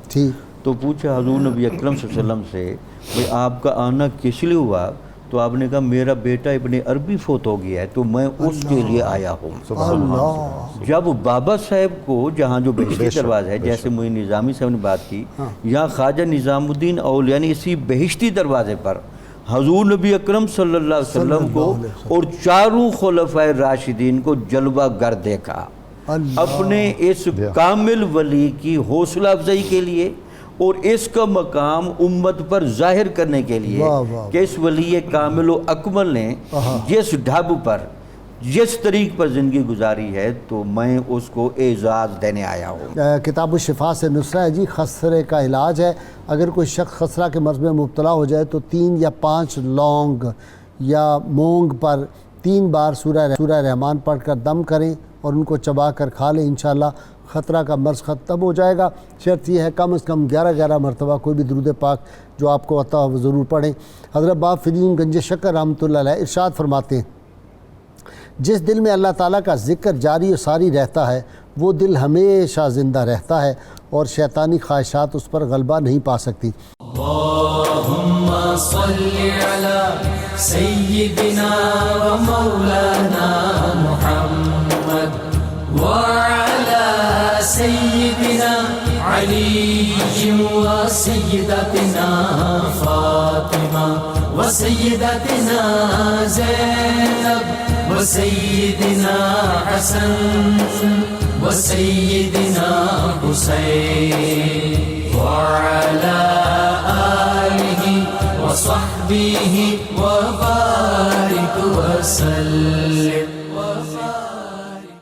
Speaker 5: تو پوچھا حضور نبی اکرم صلی اللہ علیہ وسلم سے بھئی آپ کا آنا کس لیے ہوا؟ تو آپ نے کہا میرا بیٹا ابن عربی فوت ہو گیا ہے تو میں اس کے لیے آیا ہوں. جب بابا صاحب کو جہاں جو بہشتی دروازہ ہے، جیسے معین نظامی صاحب نے بات کی، یہاں خواجہ نظام الدین اولیاء نے اسی بہشتی دروازے پر حضور نبی اکرم صلی اللہ علیہ وسلم کو اور چاروں خلفائے راشدین کو جلوہ گر دیکھا اپنے اس کامل ولی کی حوصلہ افزائی کے لیے اور اس کا مقام امت پر ظاہر کرنے کے لیے کہ اس ولی کامل و اکمل نے جس ڈھب پر جس طریق پر زندگی گزاری ہے تو میں اس کو اعزاز دینے آیا ہوں.
Speaker 3: کتاب الشفا سے نسخہ ہے جی، خسرے کا علاج ہے. اگر کوئی شخص خسرہ کے مرض میں مبتلا ہو جائے تو 3 یا 5 لونگ یا مونگ پر 3 بار سورہ رحمان پڑھ کر دم کریں اور ان کو چبا کر کھا لیں. انشاءاللہ خطرہ کا مرض ختم ہو جائے گا. شرط یہ ہے کم از کم 11 مرتبہ کوئی بھی درود پاک جو آپ کو عطا ہو ضرور پڑھیں. حضرت باب فدین گنج شکر رحمۃ اللہ علیہ ارشاد فرماتے ہیں جس دل میں اللہ تعالیٰ کا ذکر جاری و ساری رہتا ہے وہ دل ہمیشہ زندہ رہتا ہے اور شیطانی خواہشات اس پر غلبہ نہیں پا سکتی.
Speaker 1: اللہم صلی علی سیدنا و مولانا محمد وعلی سیدنا علی و سیدتنا فاطمہ و سیدتنا زینب وسيدنا حسن وسيدنا حسين وعلى آله وصحبه وبارك وسلم.